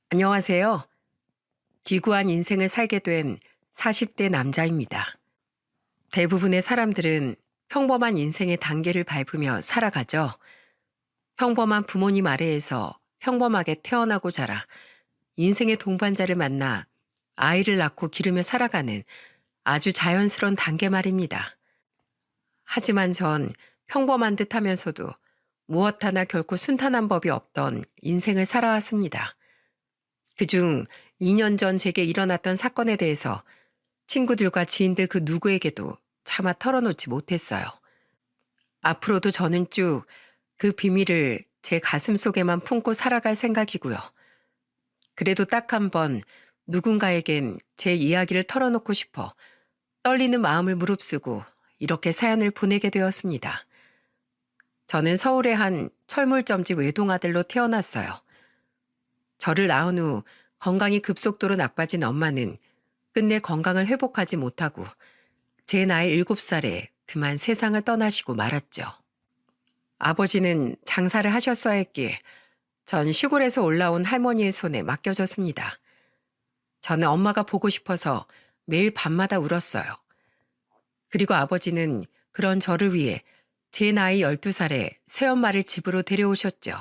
안녕하세요. 기구한 인생을 살게 된 40대 남자입니다. 대부분의 사람들은 평범한 인생의 단계를 밟으며 살아가죠. 평범한 부모님 아래에서 평범하게 태어나고 자라 인생의 동반자를 만나 아이를 낳고 기르며 살아가는 아주 자연스러운 단계 말입니다. 하지만 전 평범한 듯 하면서도 무엇 하나 결코 순탄한 법이 없던 인생을 살아왔습니다. 그중 2년 전 제게 일어났던 사건에 대해서 친구들과 지인들 그 누구에게도 차마 털어놓지 못했어요. 앞으로도 저는 쭉 그 비밀을 제 가슴 속에만 품고 살아갈 생각이고요. 그래도 딱 한 번 누군가에겐 제 이야기를 털어놓고 싶어 떨리는 마음을 무릅쓰고 이렇게 사연을 보내게 되었습니다. 저는 서울의 한 철물점집 외동아들로 태어났어요. 저를 낳은 후 건강이 급속도로 나빠진 엄마는 끝내 건강을 회복하지 못하고 제 나이 7살에 그만 세상을 떠나시고 말았죠. 아버지는 장사를 하셨어야 했기에 전 시골에서 올라온 할머니의 손에 맡겨졌습니다. 저는 엄마가 보고 싶어서 매일 밤마다 울었어요. 그리고 아버지는 그런 저를 위해 제 나이 12살에 새엄마를 집으로 데려오셨죠.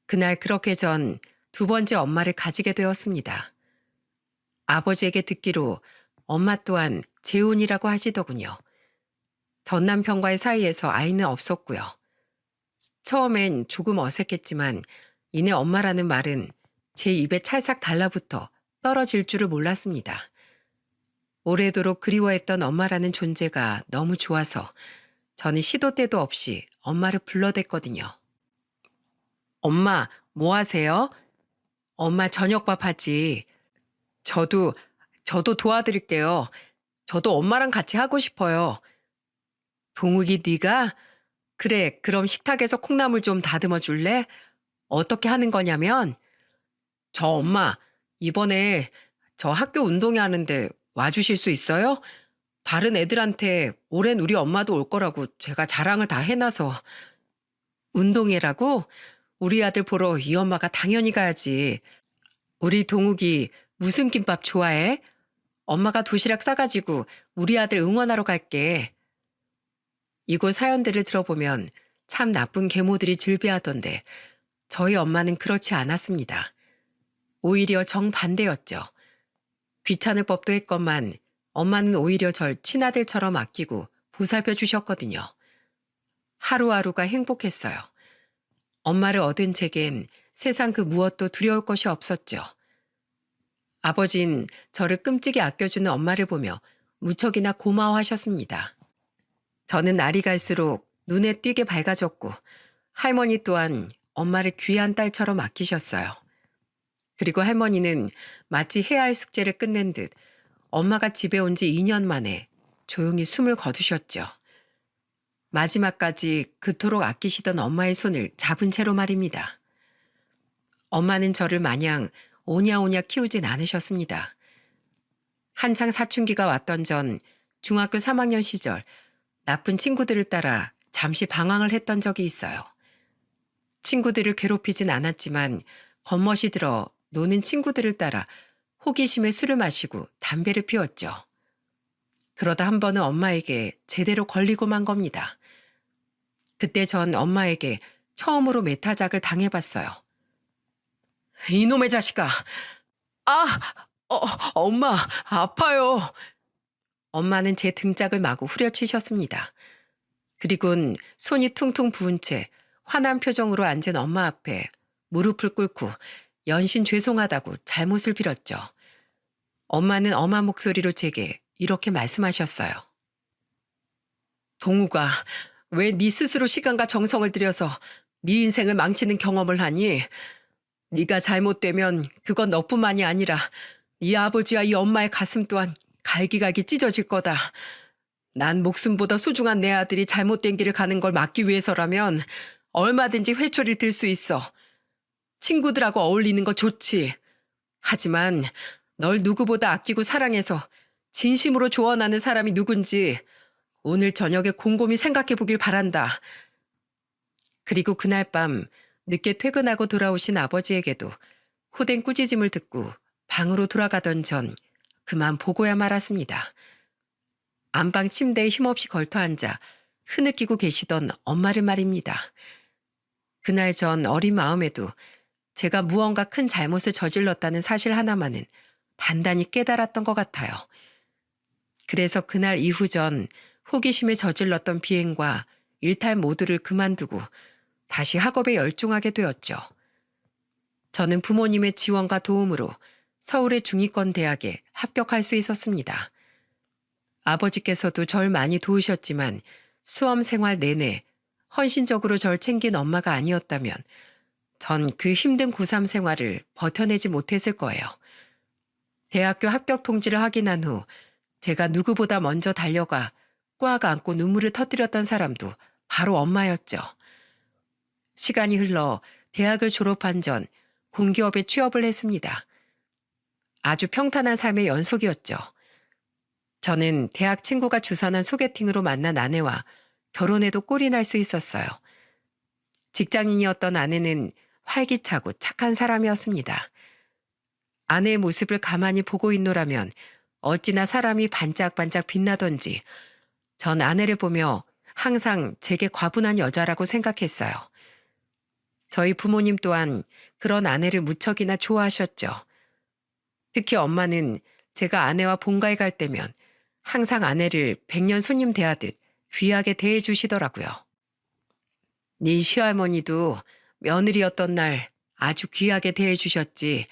그날 그렇게 전 두 번째 엄마를 가지게 되었습니다. 아버지에게 듣기로 엄마 또한 재혼이라고 하시더군요. 전 남편과의 사이에서 아이는 없었고요. 처음엔 조금 어색했지만 이내 엄마라는 말은 제 입에 찰싹 달라붙어 떨어질 줄을 몰랐습니다. 오래도록 그리워했던 엄마라는 존재가 너무 좋아서 저는 시도 때도 없이 엄마를 불러댔거든요. 엄마, 뭐 하세요? 엄마 저녁밥 하지. 저도 도와드릴게요. 저도 엄마랑 같이 하고 싶어요. 동욱이 네가? 그래, 그럼 식탁에서 콩나물 좀 다듬어 줄래? 어떻게 하는 거냐면, 저 엄마, 이번에 저 학교 운동회 하는데 와주실 수 있어요? 다른 애들한테 올해는 우리 엄마도 올 거라고 제가 자랑을 다 해놔서. 운동회라고? 우리 아들 보러 이 엄마가 당연히 가야지. 우리 동욱이 무슨 김밥 좋아해? 엄마가 도시락 싸가지고 우리 아들 응원하러 갈게. 이곳 사연들을 들어보면 참 나쁜 계모들이 즐비하던데 저희 엄마는 그렇지 않았습니다. 오히려 정반대였죠. 귀찮을 법도 했건만 엄마는 오히려 절 친아들처럼 아끼고 보살펴 주셨거든요. 하루하루가 행복했어요. 엄마를 얻은 제겐 세상 그 무엇도 두려울 것이 없었죠. 아버진 저를 끔찍이 아껴주는 엄마를 보며 무척이나 고마워하셨습니다. 저는 날이 갈수록 눈에 띄게 밝아졌고 할머니 또한 엄마를 귀한 딸처럼 아끼셨어요. 그리고 할머니는 마치 해야 할 숙제를 끝낸 듯 엄마가 집에 온 지 2년 만에 조용히 숨을 거두셨죠. 마지막까지 그토록 아끼시던 엄마의 손을 잡은 채로 말입니다. 엄마는 저를 마냥 오냐오냐 키우진 않으셨습니다. 한창 사춘기가 왔던 전 중학교 3학년 시절 나쁜 친구들을 따라 잠시 방황을 했던 적이 있어요. 친구들을 괴롭히진 않았지만 겉멋이 들어 노는 친구들을 따라 호기심에 술을 마시고 담배를 피웠죠. 그러다 한 번은 엄마에게 제대로 걸리고 만 겁니다. 그때 전 엄마에게 처음으로 매타작을 당해봤어요. 이놈의 자식아! 아! 어, 엄마, 아파요. 엄마는 제 등짝을 마구 후려치셨습니다. 그리곤 손이 퉁퉁 부은 채 화난 표정으로 앉은 엄마 앞에 무릎을 꿇고 연신 죄송하다고 잘못을 빌었죠. 엄마는 엄한 목소리로 제게 이렇게 말씀하셨어요. 동우가 왜 네 스스로 시간과 정성을 들여서 네 인생을 망치는 경험을 하니? 네가 잘못되면 그건 너뿐만이 아니라 네 아버지와 이 엄마의 가슴 또한 갈기갈기 찢어질 거다. 난 목숨보다 소중한 내 아들이 잘못된 길을 가는 걸 막기 위해서라면 얼마든지 회초리를 들 수 있어. 친구들하고 어울리는 거 좋지. 하지만 널 누구보다 아끼고 사랑해서 진심으로 조언하는 사람이 누군지 오늘 저녁에 곰곰이 생각해 보길 바란다. 그리고 그날 밤 늦게 퇴근하고 돌아오신 아버지에게도 호된 꾸짖음을 듣고 방으로 돌아가던 전 그만 보고야 말았습니다. 안방 침대에 힘없이 걸터앉아 흐느끼고 계시던 엄마를 말입니다. 그날 전 어린 마음에도 제가 무언가 큰 잘못을 저질렀다는 사실 하나만은 단단히 깨달았던 것 같아요. 그래서 그날 이후 전 호기심에 저질렀던 비행과 일탈 모두를 그만두고 다시 학업에 열중하게 되었죠. 저는 부모님의 지원과 도움으로 서울의 중위권 대학에 합격할 수 있었습니다. 아버지께서도 절 많이 도우셨지만 수험 생활 내내 헌신적으로 절 챙긴 엄마가 아니었다면 전 그 힘든 고3 생활을 버텨내지 못했을 거예요. 대학교 합격 통지를 확인한 후 제가 누구보다 먼저 달려가 꽉 안고 눈물을 터뜨렸던 사람도 바로 엄마였죠. 시간이 흘러 대학을 졸업한 전 공기업에 취업을 했습니다. 아주 평탄한 삶의 연속이었죠. 저는 대학 친구가 주선한 소개팅으로 만난 아내와 결혼해도 꼴이 날 수 있었어요. 직장인이었던 아내는 활기차고 착한 사람이었습니다. 아내의 모습을 가만히 보고 있노라면 어찌나 사람이 반짝반짝 빛나던지 전 아내를 보며 항상 제게 과분한 여자라고 생각했어요. 저희 부모님 또한 그런 아내를 무척이나 좋아하셨죠. 특히 엄마는 제가 아내와 본가에 갈 때면 항상 아내를 백년 손님 대하듯 귀하게 대해주시더라고요. 네 시할머니도 며느리였던 날 아주 귀하게 대해주셨지.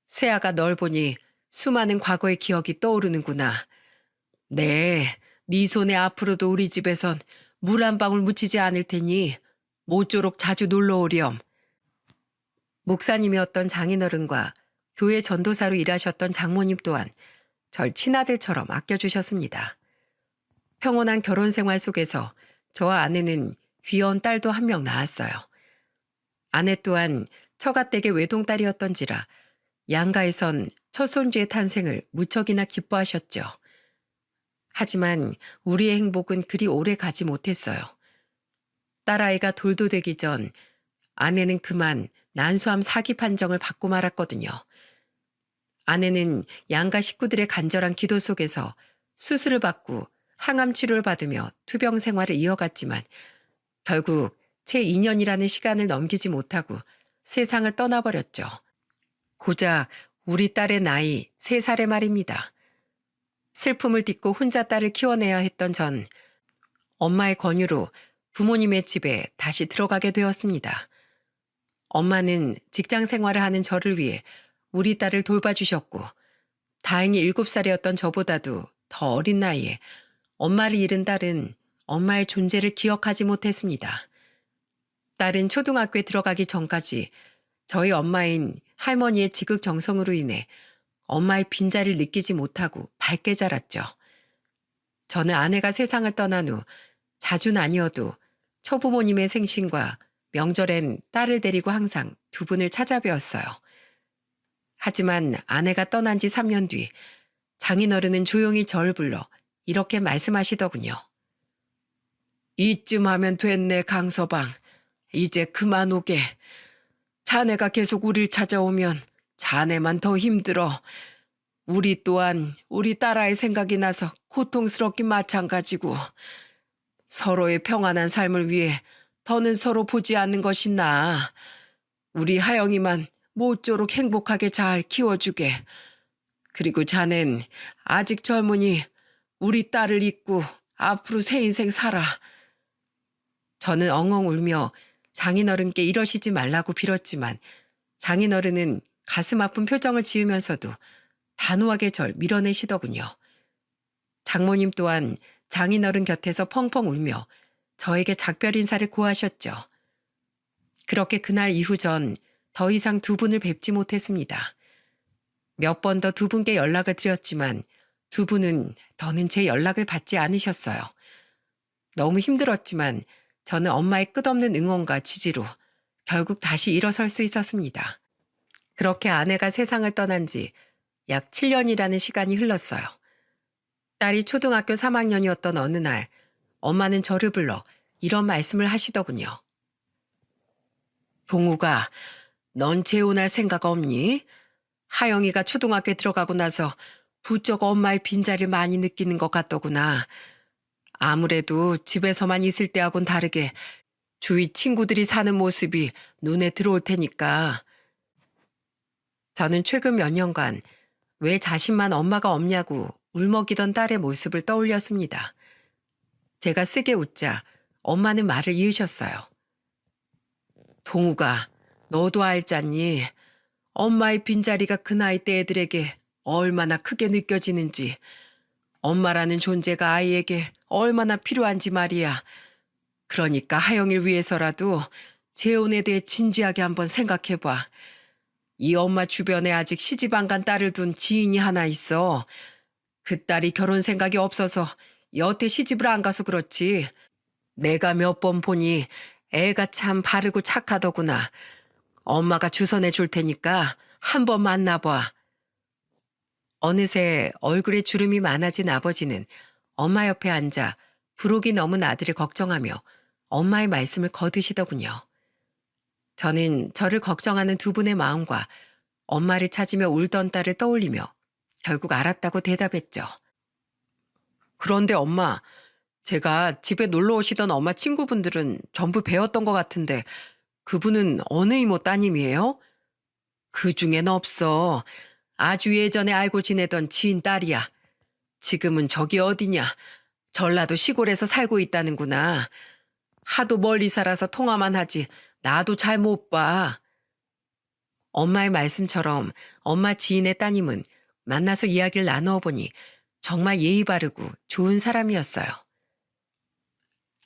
세아가 널 보니 수많은 과거의 기억이 떠오르는구나. 네, 네 손에 앞으로도 우리 집에선 물 한 방울 묻히지 않을 테니 모쪼록 자주 놀러 오렴. 목사님이었던 장인어른과 교회 전도사로 일하셨던 장모님 또한 절 친아들처럼 아껴주셨습니다. 평온한 결혼 생활 속에서 저와 아내는 귀여운 딸도 한 명 낳았어요. 아내 또한 처가댁의 외동딸이었던지라 양가에선 첫 손주의 탄생을 무척이나 기뻐하셨죠. 하지만 우리의 행복은 그리 오래 가지 못했어요. 딸아이가 돌도 되기 전 아내는 그만 난소암 사기 판정을 받고 말았거든요. 아내는 양가 식구들의 간절한 기도 속에서 수술을 받고 항암 치료를 받으며 투병 생활을 이어갔지만 결국 채 2년이라는 시간을 넘기지 못하고 세상을 떠나버렸죠. 고작 우리 딸의 나이 3살의 말입니다. 슬픔을 딛고 혼자 딸을 키워내야 했던 전 엄마의 권유로 부모님의 집에 다시 들어가게 되었습니다. 엄마는 직장 생활을 하는 저를 위해 우리 딸을 돌봐주셨고 다행히 7살이었던 저보다도 더 어린 나이에 엄마를 잃은 딸은 엄마의 존재를 기억하지 못했습니다. 딸은 초등학교에 들어가기 전까지 저희 엄마인 할머니의 지극정성으로 인해 엄마의 빈자리를 느끼지 못하고 밝게 자랐죠. 저는 아내가 세상을 떠난 후 자주는 아니어도 처부모님의 생신과 명절엔 딸을 데리고 항상 두 분을 찾아뵈었어요. 하지만 아내가 떠난 지 3년 뒤 장인어른은 조용히 저를 불러 이렇게 말씀하시더군요. 이쯤 하면 됐네, 강서방. 이제 그만 오게. 자네가 계속 우릴 찾아오면 자네만 더 힘들어. 우리 또한 우리 딸아이 생각이 나서 고통스럽긴 마찬가지고 서로의 평안한 삶을 위해 더는 서로 보지 않는 것이 나아. 우리 하영이만 모쪼록 행복하게 잘 키워주게. 그리고 자넨 아직 젊으니 우리 딸을 잊고 앞으로 새 인생 살아. 저는 엉엉 울며 장인어른께 이러시지 말라고 빌었지만 장인어른은 가슴 아픈 표정을 지으면서도 단호하게 절 밀어내시더군요. 장모님 또한 장인어른 곁에서 펑펑 울며 저에게 작별 인사를 고하셨죠. 그렇게 그날 이후 전 더 이상 두 분을 뵙지 못했습니다. 몇 번 더 두 분께 연락을 드렸지만 두 분은 더는 제 연락을 받지 않으셨어요. 너무 힘들었지만 저는 엄마의 끝없는 응원과 지지로 결국 다시 일어설 수 있었습니다. 그렇게 아내가 세상을 떠난 지 약 7년이라는 시간이 흘렀어요. 딸이 초등학교 3학년이었던 어느 날 엄마는 저를 불러 이런 말씀을 하시더군요. 동우가 넌 재혼할 생각 없니? 하영이가 초등학교에 들어가고 나서 부쩍 엄마의 빈자리를 많이 느끼는 것 같더구나. 아무래도 집에서만 있을 때하고는 다르게 주위 친구들이 사는 모습이 눈에 들어올 테니까. 저는 최근 몇 년간 왜 자신만 엄마가 없냐고 울먹이던 딸의 모습을 떠올렸습니다. 제가 쓰게 웃자 엄마는 말을 이으셨어요. 동우가 너도 알잖니. 엄마의 빈자리가 그 나이 때 애들에게 얼마나 크게 느껴지는지, 엄마라는 존재가 아이에게 얼마나 필요한지 말이야. 그러니까 하영이를 위해서라도 재혼에 대해 진지하게 한번 생각해봐. 이 엄마 주변에 아직 시집 안 간 딸을 둔 지인이 하나 있어. 그 딸이 결혼 생각이 없어서 여태 시집을 안 가서 그렇지. 내가 몇 번 보니 애가 참 바르고 착하더구나. 엄마가 주선해 줄 테니까 한번 만나봐. 어느새 얼굴에 주름이 많아진 아버지는 엄마 옆에 앉아 부록이 넘은 아들을 걱정하며 엄마의 말씀을 거두시더군요. 저는 저를 걱정하는 두 분의 마음과 엄마를 찾으며 울던 딸을 떠올리며 결국 알았다고 대답했죠. 그런데 엄마, 제가 집에 놀러 오시던 엄마 친구분들은 전부 배웠던 것 같은데 그분은 어느 이모 따님이에요? 그 중엔 없어. 아주 예전에 알고 지내던 지인 딸이야. 지금은 저기 어디냐. 전라도 시골에서 살고 있다는구나. 하도 멀리 살아서 통화만 하지 나도 잘 못 봐. 엄마의 말씀처럼 엄마 지인의 따님은 만나서 이야기를 나누어 보니 정말 예의 바르고 좋은 사람이었어요.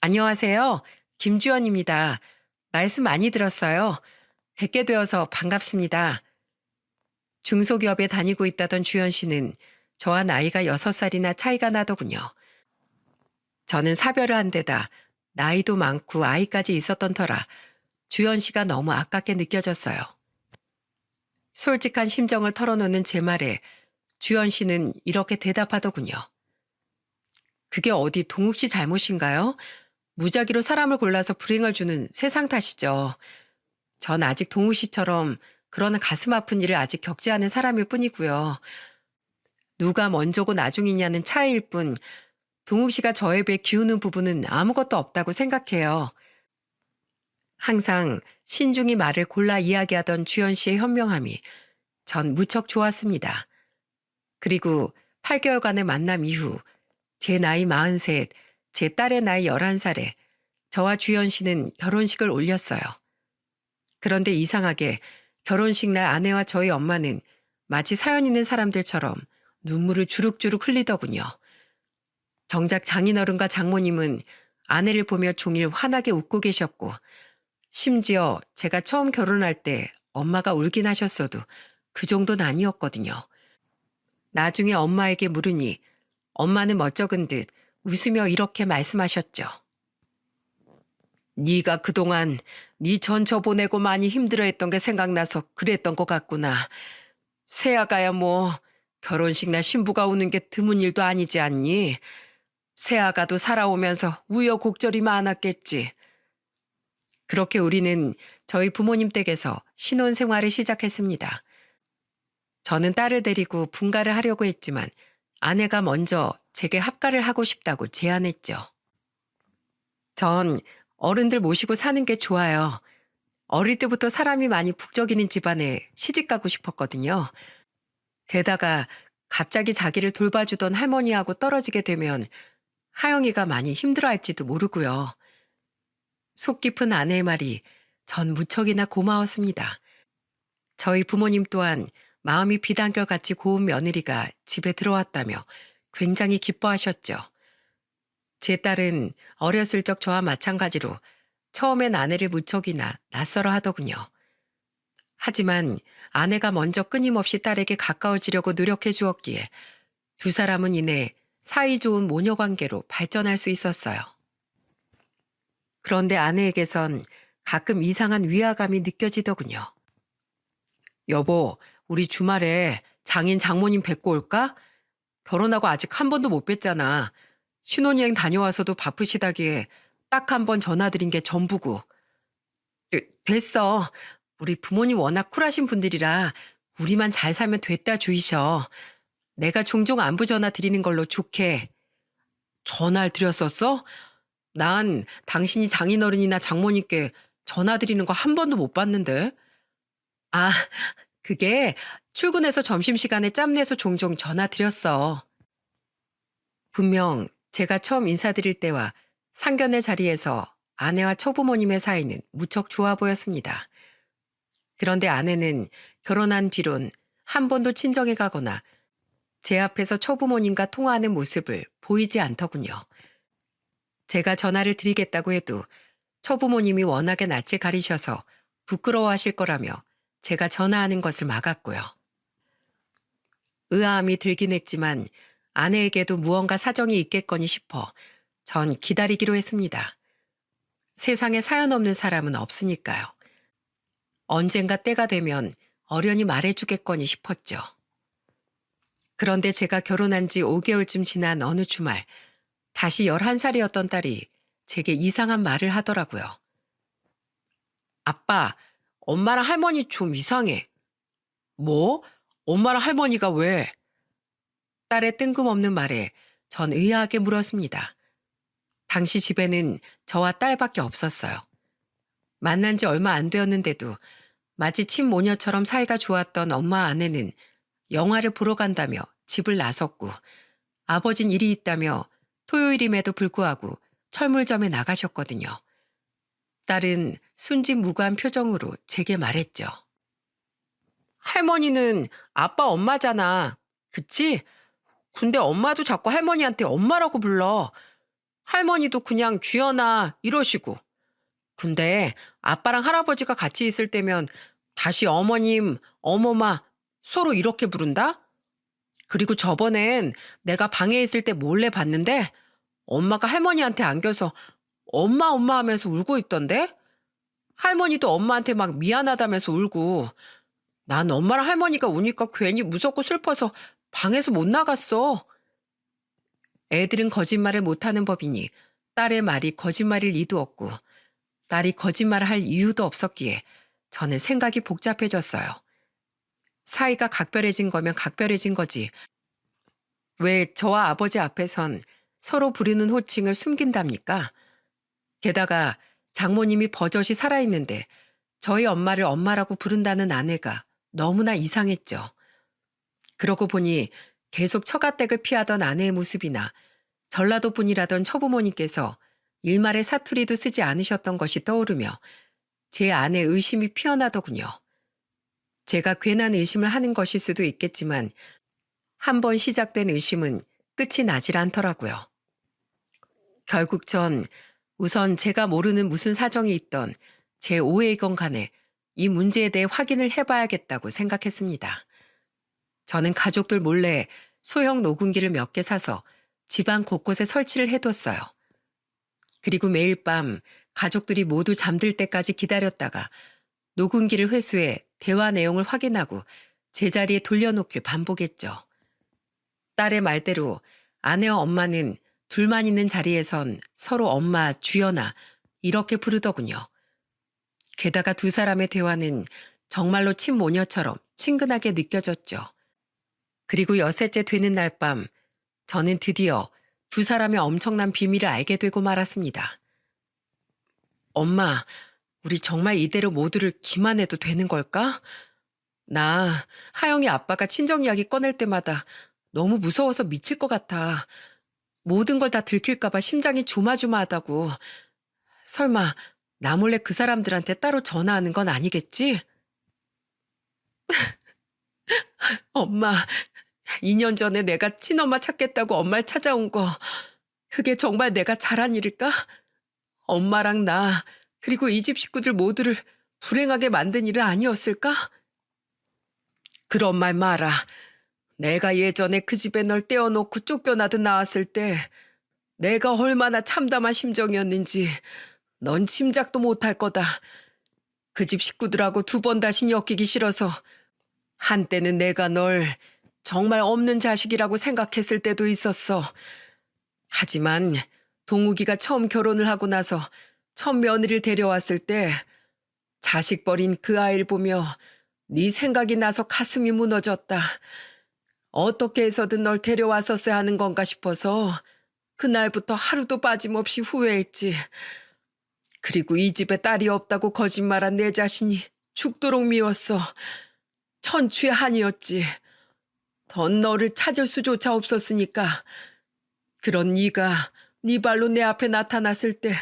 안녕하세요. 김주연입니다. 말씀 많이 들었어요. 뵙게 되어서 반갑습니다. 중소기업에 다니고 있다던 주연 씨는 저와 나이가 6살이나 차이가 나더군요. 저는 사별을 한 데다 나이도 많고 아이까지 있었던 터라 주연 씨가 너무 아깝게 느껴졌어요. 솔직한 심정을 털어놓는 제 말에 주연 씨는 이렇게 대답하더군요. 그게 어디 동욱 씨 잘못인가요? 무작위로 사람을 골라서 불행을 주는 세상 탓이죠. 전 아직 동욱 씨처럼 그런 가슴 아픈 일을 아직 겪지 않은 사람일 뿐이고요. 누가 먼저고 나중이냐는 차이일 뿐 동욱 씨가 저에 비해 기우는 부분은 아무것도 없다고 생각해요. 항상 신중히 말을 골라 이야기하던 주연 씨의 현명함이 전 무척 좋았습니다. 그리고 8개월간의 만남 이후 제 나이 43, 제 딸의 나이 11살에 저와 주연 씨는 결혼식을 올렸어요. 그런데 이상하게 결혼식 날 아내와 저희 엄마는 마치 사연 있는 사람들처럼 눈물을 주룩주룩 흘리더군요. 정작 장인어른과 장모님은 아내를 보며 종일 환하게 웃고 계셨고 심지어 제가 처음 결혼할 때 엄마가 울긴 하셨어도 그 정도는 아니었거든요. 나중에 엄마에게 물으니 엄마는 멋쩍은 듯 웃으며 이렇게 말씀하셨죠. 네가 그동안 네 전처 보내고 많이 힘들어했던 게 생각나서 그랬던 것 같구나. 새아가야 뭐 결혼식 날 신부가 오는 게 드문 일도 아니지 않니? 새아가도 살아오면서 우여곡절이 많았겠지. 그렇게 우리는 저희 부모님 댁에서 신혼생활을 시작했습니다. 저는 딸을 데리고 분가를 하려고 했지만 아내가 먼저 제게 합가를 하고 싶다고 제안했죠. 전 어른들 모시고 사는 게 좋아요. 어릴 때부터 사람이 많이 북적이는 집안에 시집가고 싶었거든요. 게다가 갑자기 자기를 돌봐주던 할머니하고 떨어지게 되면 하영이가 많이 힘들어할지도 모르고요. 속 깊은 아내의 말이 전 무척이나 고마웠습니다. 저희 부모님 또한 마음이 비단결같이 고운 며느리가 집에 들어왔다며 굉장히 기뻐하셨죠. 제 딸은 어렸을 적 저와 마찬가지로 처음엔 아내를 무척이나 낯설어 하더군요. 하지만 아내가 먼저 끊임없이 딸에게 가까워지려고 노력해 주었기에 두 사람은 이내 사이 좋은 모녀 관계로 발전할 수 있었어요. 그런데 아내에게선 가끔 이상한 위화감이 느껴지더군요. 여보, 우리 주말에 장인 장모님 뵙고 올까? 결혼하고 아직 한 번도 못 뵀잖아. 신혼여행 다녀와서도 바쁘시다기에 딱 한 번 전화드린 게 전부고. 됐어. 우리 부모님 워낙 쿨하신 분들이라 우리만 잘 살면 됐다 주이셔. 내가 종종 안부 전화 드리는 걸로 좋게. 전화를 드렸었어? 난 당신이 장인어른이나 장모님께 전화 드리는 거 한 번도 못 봤는데. 아, 그게 출근해서 점심시간에 짬내서 종종 전화 드렸어. 분명 제가 처음 인사드릴 때와 상견례 자리에서 아내와 처부모님의 사이는 무척 좋아 보였습니다. 그런데 아내는 결혼한 뒤론 한 번도 친정에 가거나 제 앞에서 처부모님과 통화하는 모습을 보이지 않더군요. 제가 전화를 드리겠다고 해도 처부모님이 워낙에 낯을 가리셔서 부끄러워하실 거라며 제가 전화하는 것을 막았고요. 의아함이 들긴 했지만 아내에게도 무언가 사정이 있겠거니 싶어 전 기다리기로 했습니다. 세상에 사연 없는 사람은 없으니까요. 언젠가 때가 되면 어련히 말해주겠거니 싶었죠. 그런데 제가 결혼한 지 5개월쯤 지난 어느 주말, 다시 11살이었던 딸이 제게 이상한 말을 하더라고요. 아빠, 엄마랑 할머니 좀 이상해. 뭐? 엄마랑 할머니가 왜? 딸의 뜬금없는 말에 전 의아하게 물었습니다. 당시 집에는 저와 딸밖에 없었어요. 만난 지 얼마 안 되었는데도 마치 친모녀처럼 사이가 좋았던 엄마 아내는 영화를 보러 간다며 집을 나섰고 아버진 일이 있다며 토요일임에도 불구하고 철물점에 나가셨거든요. 딸은 순진무구한 표정으로 제게 말했죠. 할머니는 아빠 엄마잖아. 그치? 근데 엄마도 자꾸 할머니한테 엄마라고 불러. 할머니도 그냥 쥐어나 이러시고. 근데 아빠랑 할아버지가 같이 있을 때면 다시 어머님, 어머마 서로 이렇게 부른다? 그리고 저번엔 내가 방에 있을 때 몰래 봤는데 엄마가 할머니한테 안겨서 엄마 엄마 하면서 울고 있던데? 할머니도 엄마한테 막 미안하다면서 울고. 난 엄마랑 할머니가 우니까 괜히 무섭고 슬퍼서 방에서 못 나갔어. 애들은 거짓말을 못하는 법이니 딸의 말이 거짓말일 리도 없고 딸이 거짓말을 할 이유도 없었기에 저는 생각이 복잡해졌어요. 사이가 각별해진 거면 각별해진 거지. 왜 저와 아버지 앞에선 서로 부르는 호칭을 숨긴답니까? 게다가 장모님이 버젓이 살아있는데 저희 엄마를 엄마라고 부른다는 아내가 너무나 이상했죠. 그러고 보니 계속 처가댁을 피하던 아내의 모습이나 전라도 분이라던 처부모님께서 일말의 사투리도 쓰지 않으셨던 것이 떠오르며 제 안에 의심이 피어나더군요. 제가 괜한 의심을 하는 것일 수도 있겠지만 한 번 시작된 의심은 끝이 나질 않더라고요. 결국 전 우선 제가 모르는 무슨 사정이 있던 제 오해이건 간에 이 문제에 대해 확인을 해봐야겠다고 생각했습니다. 저는 가족들 몰래 소형 녹음기를 몇 개 사서 집안 곳곳에 설치를 해뒀어요. 그리고 매일 밤 가족들이 모두 잠들 때까지 기다렸다가 녹음기를 회수해 대화 내용을 확인하고 제자리에 돌려놓길 반복했죠. 딸의 말대로 아내와 엄마는 둘만 있는 자리에선 서로 엄마, 주연아 이렇게 부르더군요. 게다가 두 사람의 대화는 정말로 친모녀처럼 친근하게 느껴졌죠. 그리고 여섯째 되는 날 밤 저는 드디어 두 사람의 엄청난 비밀을 알게 되고 말았습니다. 엄마, 우리 정말 이대로 모두를 기만해도 되는 걸까? 나 하영이 아빠가 친정 이야기 꺼낼 때마다 너무 무서워서 미칠 것 같아. 모든 걸 다 들킬까 봐 심장이 조마조마하다고. 설마 나 몰래 그 사람들한테 따로 전화하는 건 아니겠지? 엄마, 2년 전에 내가 친엄마 찾겠다고 엄마를 찾아온 거 그게 정말 내가 잘한 일일까? 엄마랑 나 그리고 이 집 식구들 모두를 불행하게 만든 일은 아니었을까? 그런 말 마라. 내가 예전에 그 집에 널 떼어놓고 쫓겨나듯 나왔을 때 내가 얼마나 참담한 심정이었는지 넌 짐작도 못할 거다. 그 집 식구들하고 두 번 다시 엮이기 싫어서 한때는 내가 널 정말 없는 자식이라고 생각했을 때도 있었어. 하지만 동욱이가 처음 결혼을 하고 나서 첫 며느리를 데려왔을 때 자식 버린 그 아이를 보며 네 생각이 나서 가슴이 무너졌다. 어떻게 해서든 널 데려왔었어야 하는 건가 싶어서 그날부터 하루도 빠짐없이 후회했지. 그리고 이 집에 딸이 없다고 거짓말한 내 자신이 죽도록 미웠어. 천추의 한이었지. 던 너를 찾을 수조차 없었으니까. 그런 네가 네 발로 내 앞에 나타났을 때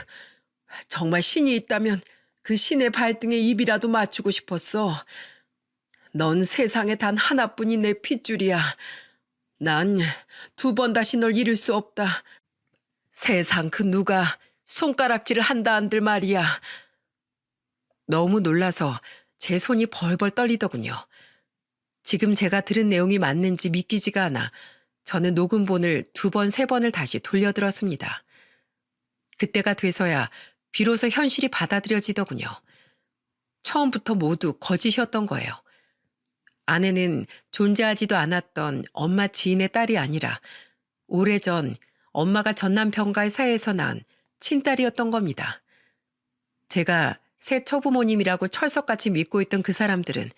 정말 신이 있다면 그 신의 발등에 입이라도 맞추고 싶었어. 넌 세상에 단 하나뿐인 내 핏줄이야. 난 두 번 다시 널 잃을 수 없다. 세상 그 누가 손가락질을 한다 한들 말이야. 너무 놀라서 제 손이 벌벌 떨리더군요. 지금 제가 들은 내용이 맞는지 믿기지가 않아 저는 녹음본을 두 번, 세 번을 다시 돌려들었습니다. 그때가 돼서야 비로소 현실이 받아들여지더군요. 처음부터 모두 거짓이었던 거예요. 아내는 존재하지도 않았던 엄마 지인의 딸이 아니라 오래전 엄마가 전 남편과의 사이에서 낳은 친딸이었던 겁니다. 제가 새 처부모님이라고 철석같이 믿고 있던 그 사람들은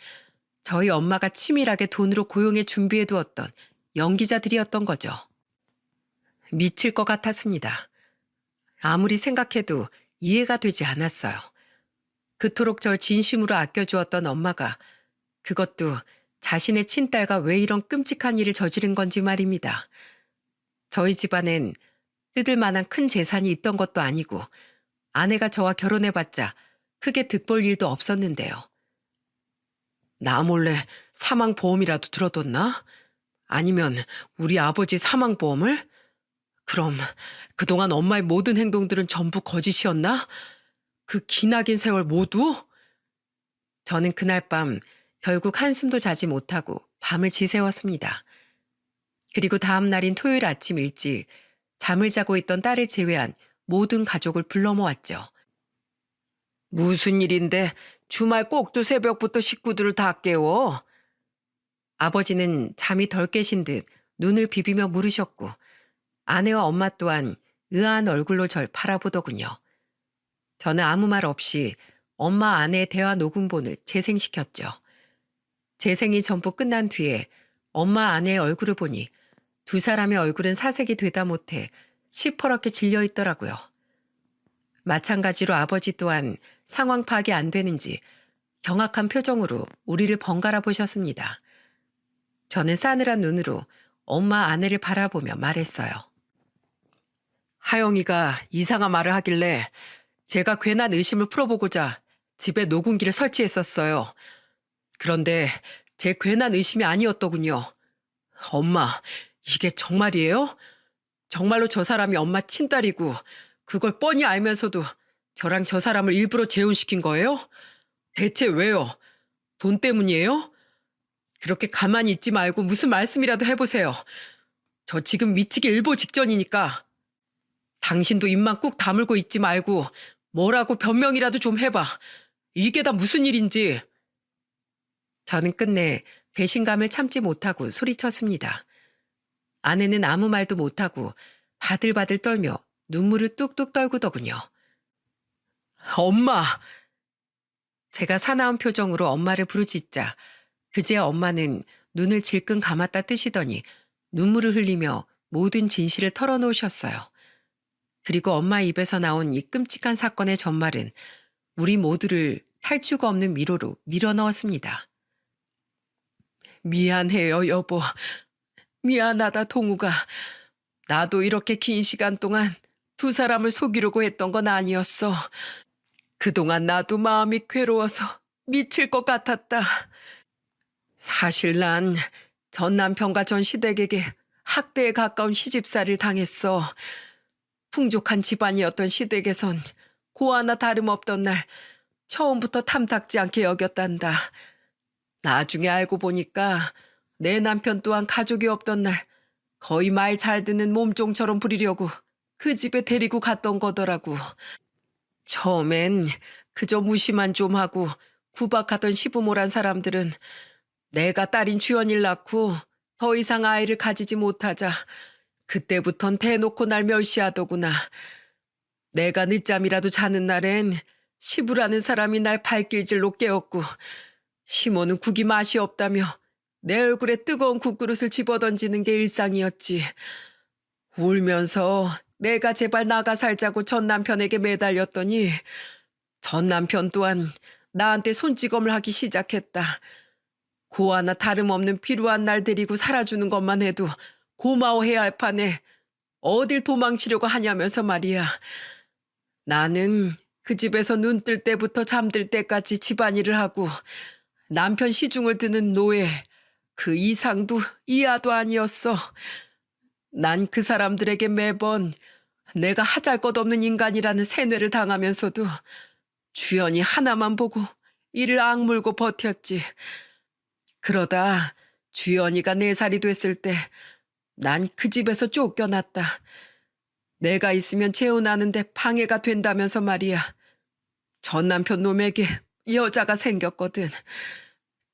저희 엄마가 치밀하게 돈으로 고용해 준비해 두었던 연기자들이었던 거죠. 미칠 것 같았습니다. 아무리 생각해도 이해가 되지 않았어요. 그토록 절 진심으로 아껴주었던 엄마가 그것도 자신의 친딸과 왜 이런 끔찍한 일을 저지른 건지 말입니다. 저희 집안엔 뜯을 만한 큰 재산이 있던 것도 아니고 아내가 저와 결혼해봤자 크게 득볼 일도 없었는데요. 나 몰래 사망보험이라도 들어뒀나? 아니면 우리 아버지 사망보험을? 그럼 그동안 엄마의 모든 행동들은 전부 거짓이었나? 그 기나긴 세월 모두? 저는 그날 밤 결국 한숨도 자지 못하고 밤을 지새웠습니다. 그리고 다음 날인 토요일 아침 일찍 잠을 자고 있던 딸을 제외한 모든 가족을 불러 모았죠. 무슨 일인데 주말 꼭두 새벽부터 식구들을 다 깨워? 아버지는 잠이 덜 깨신 듯 눈을 비비며 물으셨고 아내와 엄마 또한 의아한 얼굴로 절 바라보더군요. 저는 아무 말 없이 엄마 아내의 대화 녹음본을 재생시켰죠. 재생이 전부 끝난 뒤에 엄마 아내의 얼굴을 보니 두 사람의 얼굴은 사색이 되다 못해 시퍼렇게 질려 있더라고요. 마찬가지로 아버지 또한 상황 파악이 안 되는지 경악한 표정으로 우리를 번갈아 보셨습니다. 저는 싸늘한 눈으로 엄마 아내를 바라보며 말했어요. 하영이가 이상한 말을 하길래 제가 괜한 의심을 풀어보고자 집에 녹음기를 설치했었어요. 그런데 제 괜한 의심이 아니었더군요. 엄마, 이게 정말이에요? 정말로 저 사람이 엄마 친딸이고 그걸 뻔히 알면서도 저랑 저 사람을 일부러 재혼시킨 거예요? 대체 왜요? 돈 때문이에요? 그렇게 가만히 있지 말고 무슨 말씀이라도 해보세요. 저 지금 미치기 일보 직전이니까. 당신도 입만 꾹 다물고 있지 말고 뭐라고 변명이라도 좀 해봐. 이게 다 무슨 일인지. 저는 끝내 배신감을 참지 못하고 소리쳤습니다. 아내는 아무 말도 못하고 바들바들 떨며 눈물을 뚝뚝 떨구더군요. 엄마! 제가 사나운 표정으로 엄마를 부르짖자 그제야 엄마는 눈을 질끈 감았다 뜨시더니 눈물을 흘리며 모든 진실을 털어놓으셨어요. 그리고 엄마 입에서 나온 이 끔찍한 사건의 전말은 우리 모두를 탈주가 없는 미로로 밀어넣었습니다. 미안해요, 여보. 미안하다, 동우가. 나도 이렇게 긴 시간 동안 두 사람을 속이려고 했던 건 아니었어. 그동안 나도 마음이 괴로워서 미칠 것 같았다. 사실 난 전 남편과 전 시댁에게 학대에 가까운 시집살이를 당했어. 풍족한 집안이었던 시댁에선 고아나 다름없던 날 처음부터 탐탁지 않게 여겼단다. 나중에 알고 보니까 내 남편 또한 가족이 없던 날 거의 말 잘 듣는 몸종처럼 부리려고 그 집에 데리고 갔던 거더라고. 처음엔 그저 무시만 좀 하고 구박하던 시부모란 사람들은 내가 딸인 주연이를 낳고 더 이상 아이를 가지지 못하자 그때부턴 대놓고 날 멸시하더구나. 내가 늦잠이라도 자는 날엔 시부라는 사람이 날 발길질로 깨웠고 시모는 국이 맛이 없다며 내 얼굴에 뜨거운 국그릇을 집어던지는 게 일상이었지. 울면서 내가 제발 나가 살자고 전 남편에게 매달렸더니 전 남편 또한 나한테 손찌검을 하기 시작했다. 고아나 다름없는 필요한 날 데리고 살아주는 것만 해도 고마워해야 할 판에 어딜 도망치려고 하냐면서 말이야. 나는 그 집에서 눈 뜰 때부터 잠들 때까지 집안일을 하고 남편 시중을 드는 노예, 그 이상도 이하도 아니었어. 난 그 사람들에게 매번 내가 하잘것없는 인간이라는 세뇌를 당하면서도 주연이 하나만 보고 이를 악물고 버텼지. 그러다 주연이가 4살이 됐을 때 난 그 집에서 쫓겨났다. 내가 있으면 재혼하는데 방해가 된다면서 말이야. 전 남편 놈에게 여자가 생겼거든.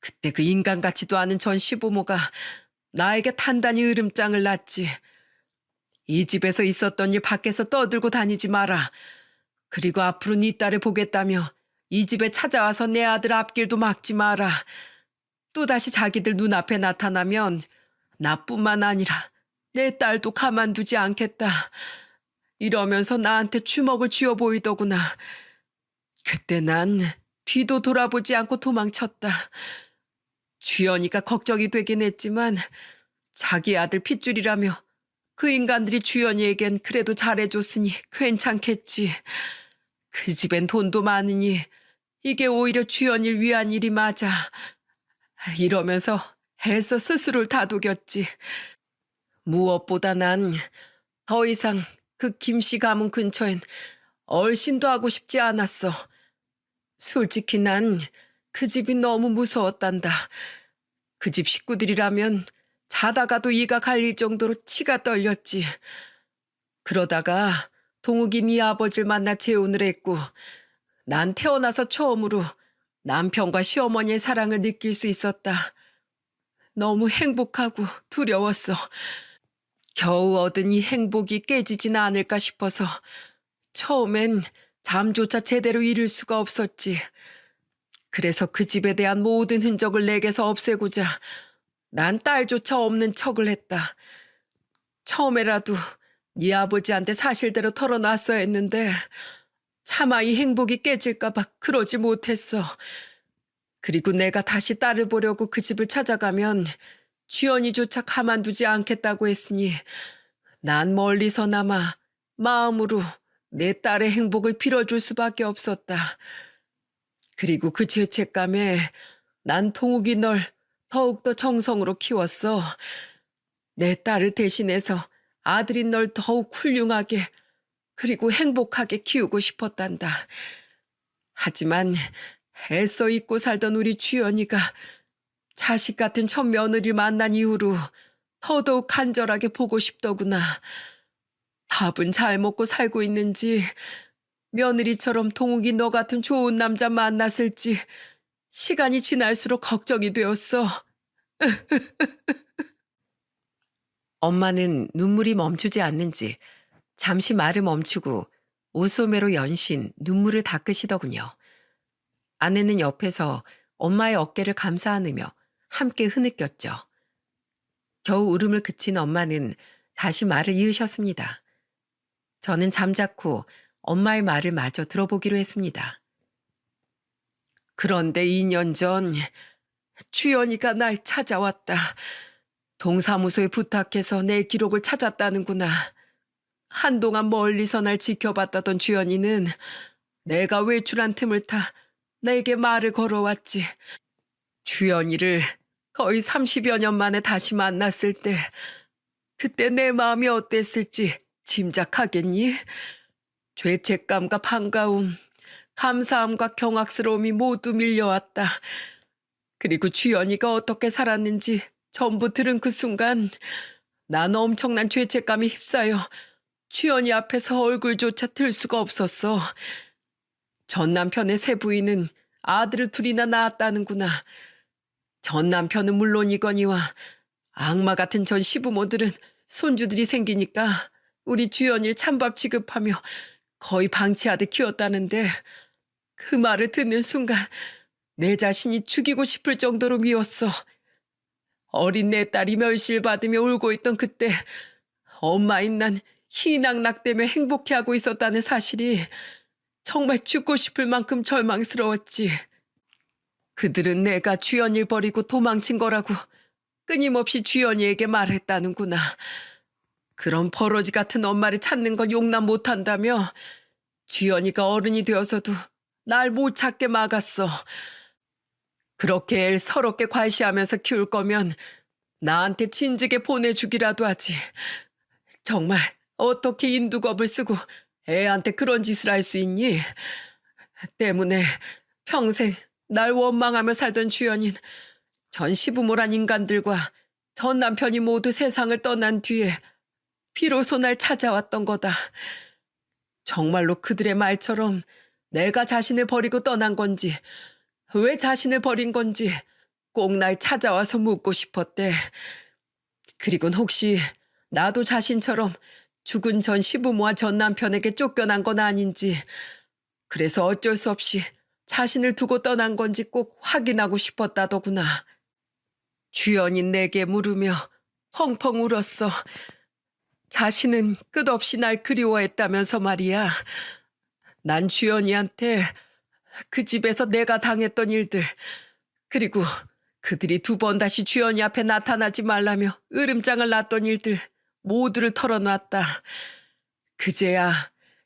그때 그 인간 같지도 않은 전 시부모가 나에게 단단히 으름장을 놨지. 이 집에서 있었던 일 밖에서 떠들고 다니지 마라. 그리고 앞으로 네 딸을 보겠다며 이 집에 찾아와서 내 아들 앞길도 막지 마라. 또다시 자기들 눈앞에 나타나면 나뿐만 아니라 내 딸도 가만두지 않겠다. 이러면서 나한테 주먹을 쥐어 보이더구나. 그때 난 뒤도 돌아보지 않고 도망쳤다. 주연이가 걱정이 되긴 했지만 자기 아들 핏줄이라며 그 인간들이 주연이에겐 그래도 잘해줬으니 괜찮겠지. 그 집엔 돈도 많으니 이게 오히려 주연이를 위한 일이 맞아. 이러면서 애써 스스로를 다독였지. 무엇보다 난 더 이상 그 김씨 가문 근처엔 얼씬도 하고 싶지 않았어. 솔직히 난 그 집이 너무 무서웠단다. 그 집 식구들이라면 자다가도 이가 갈릴 정도로 치가 떨렸지. 그러다가 동욱이 네 아버지를 만나 재혼을 했고 난 태어나서 처음으로 남편과 시어머니의 사랑을 느낄 수 있었다. 너무 행복하고 두려웠어. 겨우 얻은 이 행복이 깨지진 않을까 싶어서 처음엔 잠조차 제대로 이룰 수가 없었지. 그래서 그 집에 대한 모든 흔적을 내게서 없애고자 난 딸조차 없는 척을 했다. 처음에라도 네 아버지한테 사실대로 털어놨어야 했는데 차마 이 행복이 깨질까 봐 그러지 못했어. 그리고 내가 다시 딸을 보려고 그 집을 찾아가면 주연이조차 가만두지 않겠다고 했으니 난 멀리서나마 마음으로 내 딸의 행복을 빌어줄 수밖에 없었다. 그리고 그 죄책감에 난 동욱이 널 더욱더 정성으로 키웠어. 내 딸을 대신해서 아들인 널 더욱 훌륭하게 그리고 행복하게 키우고 싶었단다. 하지만 애써 잊고 살던 우리 주연이가 자식 같은 첫 며느리를 만난 이후로 더더욱 간절하게 보고 싶더구나. 밥은 잘 먹고 살고 있는지, 며느리처럼 동욱이 너 같은 좋은 남자 만났을지 시간이 지날수록 걱정이 되었어. 엄마는 눈물이 멈추지 않는지 잠시 말을 멈추고 옷소매로 연신 눈물을 닦으시더군요. 아내는 옆에서 엄마의 어깨를 감싸 안으며 함께 흐느꼈죠. 겨우 울음을 그친 엄마는 다시 말을 이으셨습니다. 저는 잠자코 엄마의 말을 마저 들어보기로 했습니다. 그런데 2년 전 주연이가 날 찾아왔다. 동사무소에 부탁해서 내 기록을 찾았다는구나. 한동안 멀리서 날 지켜봤다던 주연이는 내가 외출한 틈을 타 내게 말을 걸어왔지. 주연이를 거의 30여 년 만에 다시 만났을 때 그때 내 마음이 어땠을지 짐작하겠니? 죄책감과 반가움, 감사함과 경악스러움이 모두 밀려왔다. 그리고 주연이가 어떻게 살았는지 전부 들은 그 순간 난 엄청난 죄책감에 휩싸여 주연이 앞에서 얼굴조차 들 수가 없었어. 전 남편의 새 부인은 아들을 둘이나 낳았다는구나. 전 남편은 물론이거니와 악마 같은 전 시부모들은 손주들이 생기니까 우리 주연이를 찬밥 취급하며 거의 방치하듯 키웠다는데 그 말을 듣는 순간 내 자신이 죽이고 싶을 정도로 미웠어. 어린 내 딸이 멸시를 받으며 울고 있던 그때 엄마인 난 희낙낙대며 행복해하고 있었다는 사실이 정말 죽고 싶을 만큼 절망스러웠지. 그들은 내가 주연이를 버리고 도망친 거라고 끊임없이 주연이에게 말했다는구나. 그런 버러지 같은 엄마를 찾는 건 용납 못한다며 주연이가 어른이 되어서도 날 못 찾게 막았어. 그렇게 애를 서럽게 과시하면서 키울 거면 나한테 진즉에 보내주기라도 하지. 정말 어떻게 인두겁을 쓰고 애한테 그런 짓을 할 수 있니? 때문에 평생 날 원망하며 살던 주연인 전 시부모란 인간들과 전 남편이 모두 세상을 떠난 뒤에 비로소 날 찾아왔던 거다. 정말로 그들의 말처럼 내가 자신을 버리고 떠난 건지, 왜 자신을 버린 건지 꼭 날 찾아와서 묻고 싶었대. 그리곤 혹시 나도 자신처럼 죽은 전 시부모와 전 남편에게 쫓겨난 건 아닌지, 그래서 어쩔 수 없이 자신을 두고 떠난 건지 꼭 확인하고 싶었다더구나. 주연이 내게 물으며 펑펑 울었어. 자신은 끝없이 날 그리워했다면서 말이야. 난 주연이한테 그 집에서 내가 당했던 일들, 그리고 그들이 2번 다시 주연이 앞에 나타나지 말라며 으름장을 놨던 일들 모두를 털어놨다. 그제야